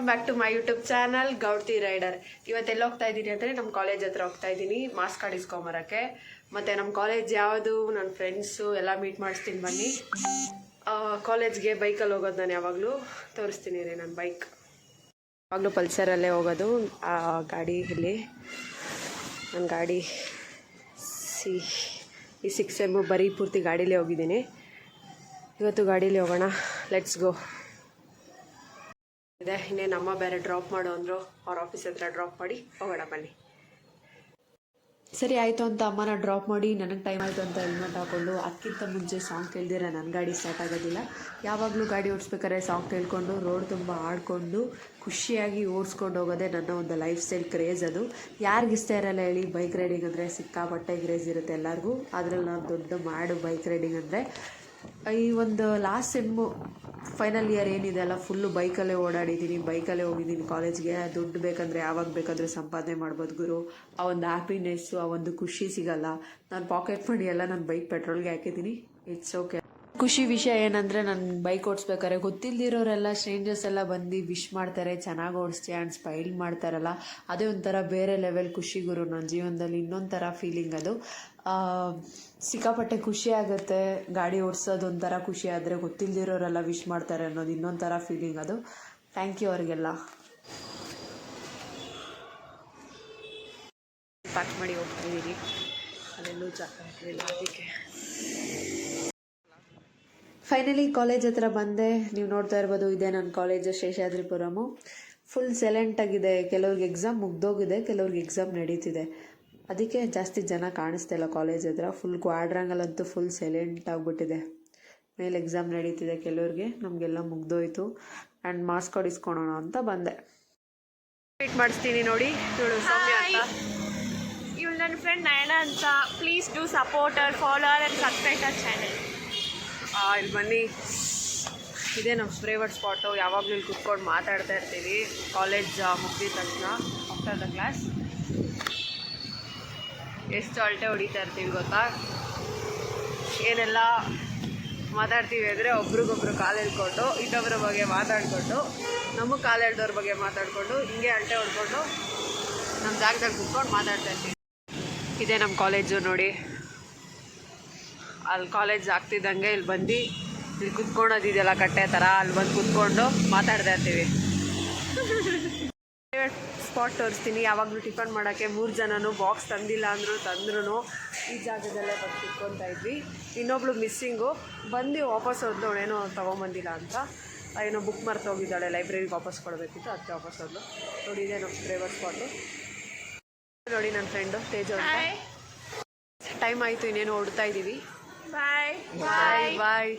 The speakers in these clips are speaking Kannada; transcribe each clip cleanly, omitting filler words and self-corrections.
Back to my YouTube channel Gowdthi Rider. ಇವತ್ತೆಲ್ಲ ಹೋಗ್ತಾ ಇದ್ದೀನಿ ಅಂದರೆ ನಮ್ಮ ಕಾಲೇಜ್ ಹತ್ರ ಹೋಗ್ತಾ ಇದ್ದೀನಿ ಮಾರ್ಕ್ಸ್ ಕಾರ್ಡ್ ಇಸ್ಕೊಂಬರೋಕ್ಕೆ. ಮತ್ತು ನಮ್ಮ ಕಾಲೇಜ್ ಯಾವುದು, ನನ್ನ ಫ್ರೆಂಡ್ಸು ಎಲ್ಲ ಮೀಟ್ ಮಾಡಿಸ್ತೀನಿ ಬನ್ನಿ. ಕಾಲೇಜ್ಗೆ ಬೈಕಲ್ಲಿ ಹೋಗೋದು ನಾನು ಯಾವಾಗಲೂ ತೋರಿಸ್ತೀನಿ ರೀ. ನನ್ನ ಬೈಕ್ ಯಾವಾಗಲೂ ಪಲ್ಸರಲ್ಲೇ ಹೋಗೋದು. ಆ ಗಾಡಿ ಇಲ್ಲಿ ನನ್ನ ಗಾಡಿ ಈ 6M ಬರೀ ಪೂರ್ತಿ ಗಾಡೀಲೇ ಹೋಗಿದ್ದೀನಿ. ಇವತ್ತು ಗಾಡೀಲಿ ಹೋಗೋಣ, ಲೆಟ್ಸ್ ಗೋ. ಇದೆ ಇನ್ನೇನು ಅಮ್ಮ ಬೇರೆ ಡ್ರಾಪ್ ಮಾಡು ಅಂದರು. ಅವ್ರ ಆಫೀಸ್ ಹತ್ರ ಡ್ರಾಪ್ ಮಾಡಿ ಹೋಗೋಣ ಬನ್ನಿ. ಸರಿ ಆಯಿತು ಅಂತ ಅಮ್ಮನ ಡ್ರಾಪ್ ಮಾಡಿ ನನಗೆ ಟೈಮ್ ಆಯಿತು ಅಂತ ಹೆಲ್ಮೆಟ್ ಹಾಕ್ಕೊಂಡು ಅದಕ್ಕಿಂತ ಮುಂಚೆ ಸಾಂಗ್ ಕೇಳ್ದಿರ ನನ್ನ ಗಾಡಿ ಸ್ಟಾರ್ಟ್ ಆಗೋದಿಲ್ಲ. ಯಾವಾಗಲೂ ಗಾಡಿ ಓಡಿಸ್ಬೇಕಾದ್ರೆ ಸಾಂಗ್ ಕೇಳ್ಕೊಂಡು ರೋಡ್ ತುಂಬ ಆಡ್ಕೊಂಡು ಖುಷಿಯಾಗಿ ಓಡಿಸ್ಕೊಂಡು ಹೋಗೋದೇ ನನ್ನ ಒಂದು ಲೈಫ್ ಸ್ಟೈಲ್ ಕ್ರೇಜ್. ಅದು ಯಾರಿಗೆ ಇಷ್ಟ ಇರಲ್ಲ ಹೇಳಿ? ಬೈಕ್ ರೈಡಿಂಗ್ ಅಂದರೆ ಸಿಕ್ಕಾಪಟ್ಟೆ ಕ್ರೇಜ್ ಇರುತ್ತೆ ಎಲ್ಲರಿಗೂ. ಅದರಲ್ಲಿ ನಾನು ದೊಡ್ಡ ಮಾಡು ಬೈಕ್ ರೈಡಿಂಗ್ ಅಂದರೆ. ಈ ಒಂದು ಲಾಸ್ಟ್ ಸೆಮ್ಮು ಫೈನಲ್ ಇಯರ್ ಏನಿದೆ ಅಲ್ಲ, ಫುಲ್ಲು ಬೈಕಲ್ಲೇ ಓಡಾಡಿದ್ದೀನಿ, ಬೈಕಲ್ಲೇ ಹೋಗಿದ್ದೀನಿ ಕಾಲೇಜ್ಗೆ. ದುಡ್ಡು ಬೇಕಂದರೆ ಯಾವಾಗ ಬೇಕಾದರೂ ಸಂಪಾದನೆ ಮಾಡ್ಬೋದು ಗುರು. ಆ ಒಂದು ಹ್ಯಾಪಿನೆಸ್ಸು, ಆ ಒಂದು ಖುಷಿ ಸಿಗಲ್ಲ. ನಾನು ಪಾಕೆಟ್ ಮನಿ ಎಲ್ಲ ನಾನು ಬೈಕ್ ಪೆಟ್ರೋಲ್ಗೆ ಹಾಕಿದ್ದೀನಿ. It's okay. ಖುಷಿ ವಿಷಯ ಏನಂದರೆ, ನಾನು ಬೈಕ್ ಓಡಿಸ್ಬೇಕಾದ್ರೆ ಗೊತ್ತಿಲ್ಲದಿರೋರೆಲ್ಲ ಸ್ಟ್ರೇಂಜರ್ಸ್ ಎಲ್ಲ ಬಂದು ವಿಶ್ ಮಾಡ್ತಾರೆ, ಚೆನ್ನಾಗಿ ಓಡಿಸ್ತೀಯ ಆ್ಯಂಡ್ ಸ್ಮೈಲ್ ಮಾಡ್ತಾರಲ್ಲ, ಅದೇ ಒಂಥರ ಬೇರೆ ಲೆವೆಲ್ ಖುಷಿ ಗುರು. ನನ್ನ ಜೀವನದಲ್ಲಿ ಇನ್ನೊಂಥರ ಫೀಲಿಂಗ್ ಅದು. ಸಿಕ್ಕಾಪಟ್ಟೆ ಖುಷಿ ಆಗುತ್ತೆ ಗಾಡಿ ಓಡಿಸೋದು. ಒಂಥರ ಖುಷಿ ಆದರೆ ಗೊತ್ತಿಲ್ಲದಿರೋರೆಲ್ಲ ವಿಶ್ ಮಾಡ್ತಾರೆ ಅನ್ನೋದು ಇನ್ನೊಂಥರ ಫೀಲಿಂಗ್ ಅದು. ಥ್ಯಾಂಕ್ ಯು ಅವ್ರಿಗೆಲ್ಲ. ಪ್ಯಾಕ್ ಮಾಡಿ ಹೋಗ್ತಿದ್ದೀರಿ, ಅಲ್ಲೆಲ್ಲೂ ಜಾಗ ಅದಕ್ಕೆ. ಫೈನಲಿ ಕಾಲೇಜ್ ಹತ್ರ ಬಂದೆ. ನೀವು ನೋಡ್ತಾ ಇರ್ಬೋದು, ಇದೇ ನನ್ನ ಕಾಲೇಜು ಶೇಷಾದ್ರಿಪುರಮು. ಫುಲ್ ಸೈಲೆಂಟಾಗಿದೆ. ಕೆಲವ್ರಿಗೆ ಎಕ್ಸಾಮ್ ಮುಗ್ದೋಗಿದೆ, ಕೆಲವ್ರಿಗೆ ಎಕ್ಸಾಮ್ ನಡೀತಿದೆ. ಅದಕ್ಕೆ ಜಾಸ್ತಿ ಜನ ಕಾಣಿಸ್ತಾ ಇಲ್ಲ ಕಾಲೇಜ್ ಹತ್ರ. ಫುಲ್ ಕ್ವಾಡ್ರಂಗಲ್ಲಂತೂ ಫುಲ್ ಸೈಲೆಂಟ್ ಆಗಿಬಿಟ್ಟಿದೆ. ಮೇಲೆ ಎಕ್ಸಾಮ್ ನಡೀತಿದೆ ಕೆಲವ್ರಿಗೆ, ನಮಗೆಲ್ಲ ಮುಗ್ದೋಯ್ತು. ಆ್ಯಂಡ್ ಮಾರ್ಕ್ಸ್ ಕಾರ್ಡ್ ಇಸ್ಕೊಳೋಣ ಅಂತ ಬಂದೆ. ಮೀಟ್ ಮಾಡಿಸ್ತೀನಿ ನೋಡಿ, ಇವಳು ಸೌಮ್ಯ ಅಂತ. ಇವಳು ನನ್ನ ಫ್ರೆಂಡ್ ನಯನ ಅಂತ. Please do support our, follow and subscribe our channel. ಇಲ್ಲಿ ಬನ್ನಿ, ಇದೇ ನಮ್ಮ ಫೇವರೆಟ್ ಸ್ಪಾಟು. ಯಾವಾಗಲೂ ಇಲ್ಲಿ ಕುತ್ಕೊಂಡು ಮಾತಾಡ್ತಾ ಇರ್ತೀವಿ ಕಾಲೇಜ್ ಮುಗಿದ ತಕ್ಷಣ. ಆಫ್ಟರ್ ದ ಕ್ಲಾಸ್ ಎಷ್ಟು ಅಳಟೆ ಹೊಡಿತಾ ಇರ್ತೀವಿ ಗೊತ್ತಾ? ಏನೆಲ್ಲ ಮಾತಾಡ್ತೀವಿ ಅಂದರೆ, ಒಬ್ರಿಗೊಬ್ರು ಕಾಲು ಎಳ್ಕೊಂಡು ಇನ್ನೊಬ್ಬರ ಬಗ್ಗೆ ಮಾತಾಡಿಕೊಂಡು, ನಮಗೆ ಕಾಲು ಎಳ್ದವ್ರ ಬಗ್ಗೆ ಮಾತಾಡಿಕೊಂಡು, ಹಿಂಗೆ ಅಳಟೆ ಹೊಡ್ಕೊಂಡು ನಮ್ಮ ಜಾಗದಲ್ಲಿ ಕುತ್ಕೊಂಡು ಮಾತಾಡ್ತಾ ಇರ್ತೀವಿ. ಇದೇ ನಮ್ಮ ಕಾಲೇಜು ನೋಡಿ. ಅಲ್ಲಿ ಕಾಲೇಜ್ ಆಗ್ತಿದ್ದಂಗೆ ಇಲ್ಲಿ ಬಂದು ಇಲ್ಲಿ ಕುತ್ಕೊಳ್ಳೋದಿದೆಯಲ್ಲ ಕಟ್ಟೆ ಥರ, ಅಲ್ಲಿ ಬಂದು ಕುತ್ಕೊಂಡು ಮಾತಾಡ್ತಾ ಇರ್ತೀವಿ. ಫೇವ್ರೆಟ್ ಸ್ಪಾಟ್ ತೋರಿಸ್ತೀನಿ. ಯಾವಾಗಲೂ ಟಿಫನ್ ಮಾಡೋಕ್ಕೆ 3 ಜನನೂ ಬಾಕ್ಸ್ ತಂದಿಲ್ಲ ತಂದ್ರೂ ಈ ಜಾಗದಲ್ಲೇ ಬಂದು ಕುತ್ಕೊತಾ ಇದ್ವಿ. ಇನ್ನೊಬ್ಳು ಮಿಸ್ಸಿಂಗು ಬಂದು ವಾಪಸ್ ಹೋದ್ಲು, ಏನೋ ತೊಗೊಂಬಂದಿಲ್ಲ ಅಂತ. ಏನೋ ಬುಕ್ ಮರ್ತು ಹೋಗಿದ್ದಾಳೆ, ಲೈಬ್ರರಿಗೆ ವಾಪಸ್ ಕೊಡಬೇಕಿತ್ತು, ಅದಕ್ಕೆ ವಾಪಸ್ ಹೋದ್ಲು. ನೋಡಿ, ಇದೇ ನಮ್ಮ ಫೇವ್ರೆಟ್ ಸ್ಪಾಟು. ನೋಡಿ ನನ್ನ ಫ್ರೆಂಡು ತೇಜು ಅಂತ. ಟೈಮ್ ಆಯಿತು, ಇನ್ನೇನು ಹೊಡ್ತಾ ಇದ್ದೀವಿ. ಬಾಯ್ ಬಾಯ್ ಬಾಯ್.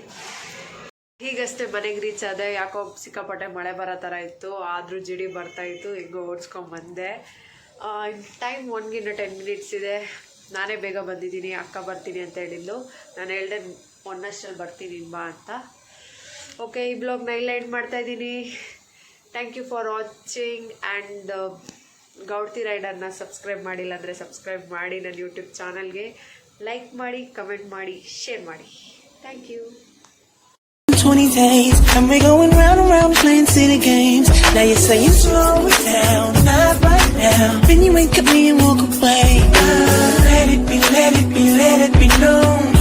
ಹೀಗಷ್ಟೇ ಮನೆಗೆ ರೀಚ್ ಆದೆ. ಯಾಕೋ ಸಿಕ್ಕಾಪಟ್ಟೆ ಮಳೆ ಬರೋ ಥರ ಇತ್ತು, ಆದರೂ ಜಿಡಿ ಬರ್ತಾಯಿತ್ತು. ಹೆಂಗೋ ಓಡಿಸ್ಕೊಂಬಂದೆ. ಟೈಮ್ 1 10 ಮಿನಿಟ್ಸ್ ಇದೆ. ನಾನೇ ಬೇಗ ಬಂದಿದ್ದೀನಿ. ಅಕ್ಕ ಬರ್ತೀನಿ ಅಂತ ಹೇಳಿದ್ಲು. ನಾನು ಹೇಳಿದೆ 1 ಅಷ್ಟರಲ್ಲಿ ಬರ್ತೀನಿ ಬಾ ಅಂತ. ಓಕೆ, ಈ ಬ್ಲಾಗ್ನ ಇಲ್ಲ ಎಂಡ್ ಮಾಡ್ತಾಯಿದ್ದೀನಿ. Thank you for watching. And Gowdthi ರೈಡರ್ನ ಸಬ್ಸ್ಕ್ರೈಬ್ ಮಾಡಿಲ್ಲ ಅಂದರೆ ಸಬ್ಸ್ಕ್ರೈಬ್ ಮಾಡಿ. ನನ್ನ ಯೂಟ್ಯೂಬ್ ಚಾನಲ್ಗೆ ಲೈಕ್ ಮಾಡಿ, ಕಮೆಂಟ್ ಮಾಡಿ, ಶೇರ್ ಮಾಡಿ. Thank you. 20 days, and we're going round and round playing silly games. Now you're saying slow it down, not right now. Then you wake up me and walk away. Let it be, let it be, let it be known.